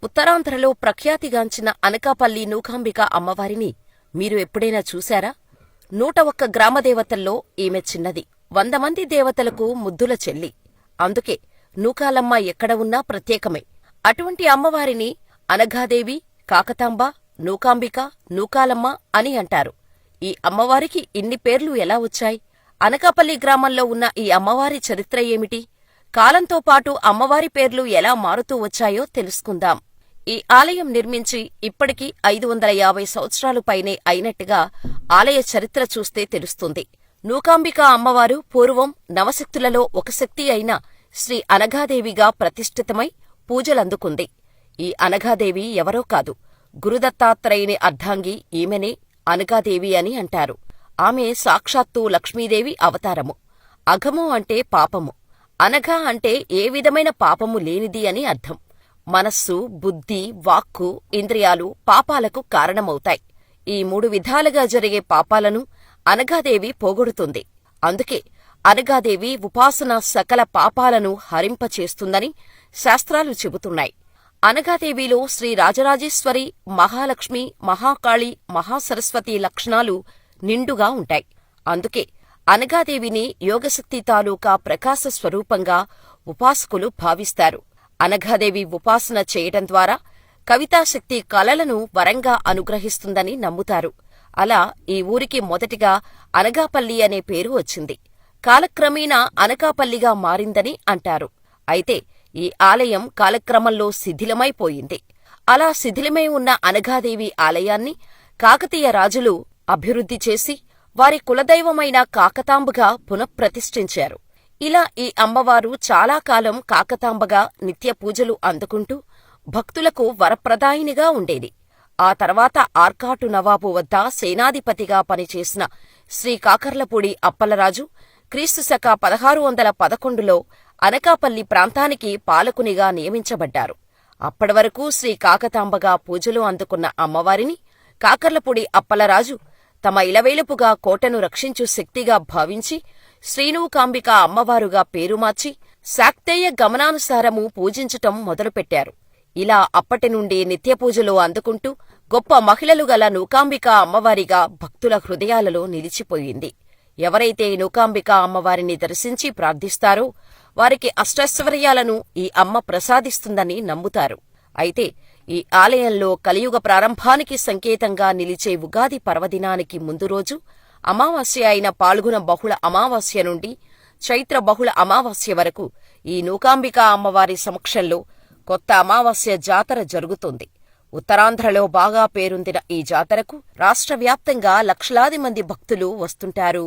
ఉత్తరాంధ్రలో ప్రఖ్యాతిగాంచిన అనకాపల్లి నూకాంబిక అమ్మవారిని మీరు ఎప్పుడైనా చూశారా? 101 గ్రామదేవతల్లో ఈమె చిన్నది. 100 మంది దేవతలకు ముద్దుల చెల్లి. అందుకే నూకాలమ్మ ఎక్కడ ఉన్నా ప్రత్యేకమే. అటువంటి అమ్మవారిని అనఘాదేవి, కాకతాంబ, నూకాంబిక, నూకాలమ్మ అని అంటారు. ఈ అమ్మవారికి ఇన్ని పేర్లు ఎలా వచ్చాయి? అనకాపల్లి గ్రామంలో ఉన్న ఈ అమ్మవారి చరిత్ర ఏమిటి? కాలంతో పాటు అమ్మవారి పేర్లు ఎలా మారుతూ వచ్చాయో తెలుసుకుందాం. ఈ ఆలయం నిర్మించి ఇప్పటికి 550 సంవత్సరాలు పైనే అయినట్టుగా ఆలయ చరిత్ర చూస్తే తెలుస్తుంది. నూకాంబిక అమ్మవారు పూర్వం నవశక్తులలో ఒక శక్తి అయిన శ్రీ అనఘాదేవిగా ప్రతిష్ఠితమై పూజలందుకుంది. ఈ అనఘాదేవి ఎవరో కాదు, గురుదత్తాత్రేయుని అర్ధాంగి ఈమెనే అనఘాదేవి అని అంటారు. ఆమె సాక్షాత్తు లక్ష్మీదేవి అవతారము. అఘము అంటే పాపము, అనఘ అంటే ఏ విధమైన పాపము లేనిది అని అర్థం. మనస్సు, బుద్ధి, వాక్కు, ఇంద్రియాలు పాపాలకు కారణమవుతాయి. ఈ 3 విధాలుగా జరిగే పాపాలను అనఘాదేవి పోగొడుతుంది. అందుకే అనఘాదేవి ఉపాసన సకల పాపాలను హరింపచేస్తుందని శాస్త్రాలు చెబుతున్నాయి. అనఘాదేవిలో శ్రీ రాజరాజేశ్వరి, మహాలక్ష్మి, మహాకాళి, మహాసరస్వతి లక్షణాలు నిండుగా ఉంటాయి. అందుకే అనఘాదేవిని యోగశక్తి తాలూకా ప్రకాశ స్వరూపంగా ఉపాసకులు భావిస్తారు. అనఘాదేవి ఉపాసన చేయటం ద్వారా కవితాశక్తి కళలను వరంగా అనుగ్రహిస్తుందని నమ్ముతారు. అలా ఈ ఊరికి మొదటిగా అనగాపల్లి అనే పేరు వచ్చింది. కాలక్రమేణా అనకాపల్లిగా మారిందని అంటారు. అయితే ఈ ఆలయం కాలక్రమంలో శిథిలమైపోయింది. అలా శిథిలమై ఉన్న అనఘాదేవి ఆలయాన్ని కాకతీయ రాజులు అభివృద్ధి చేసి వారి కులదైవమైన కాకతాంబగా పునఃప్రతిష్ఠించారు. ఇలా ఈ అమ్మవారు చాలా కాలం కాకతాంబగా నిత్య పూజలు అందుకుంటూ భక్తులకు వరప్రదాయినిగా ఉండేది. ఆ తర్వాత ఆర్కాటు నవాబు వద్ద సేనాధిపతిగా పనిచేసిన శ్రీ కాకర్లపూడి అప్పలరాజు క్రీస్తుశక 1611లో అనకాపల్లి ప్రాంతానికి పాలకునిగా నియమించబడ్డారు. అప్పటివరకు శ్రీ కాకతాంబగా పూజలు అందుకున్న అమ్మవారిని కాకర్లపూడి అప్పలరాజు తమ ఇలవేలుపుగా కోటను రక్షించు శక్తిగా భావించి శ్రీనూకాంబిక అమ్మవారుగా పేరు మార్చి శాక్తేయ గమనానుసారము పూజించటం మొదలుపెట్టారు. ఇలా అప్పటినుండి నిత్యపూజలు అందుకుంటూ గొప్ప మహిళలు గల నూకాంబిక అమ్మవారిగా భక్తుల హృదయాలలో నిలిచిపోయింది. ఎవరైతే నూకాంబిక అమ్మవారిని దర్శించి ప్రార్థిస్తారో వారికి అష్టైశ్వర్యాలను ఈ అమ్మ ప్రసాదిస్తుందని నమ్ముతారు. అయితే ఈ ఆలయంలో కలియుగ ప్రారంభానికి సంకేతంగా నిలిచే ఉగాది పర్వదినానికి ముందు రోజు అమావాస్య అయిన పాల్గొన బహుళ అమావాస్య నుండి చైత్ర బహుళ అమావాస్య వరకు ఈ నూకాంబిక అమ్మవారి సమక్షంలో కొత్త అమావాస్య జాతర జరుగుతుంది. ఉత్తరాంధ్రలో బాగా పేరొందిన ఈ జాతరకు రాష్ట్రవ్యాప్తంగా లక్షలాది మంది భక్తులు వస్తుంటారు.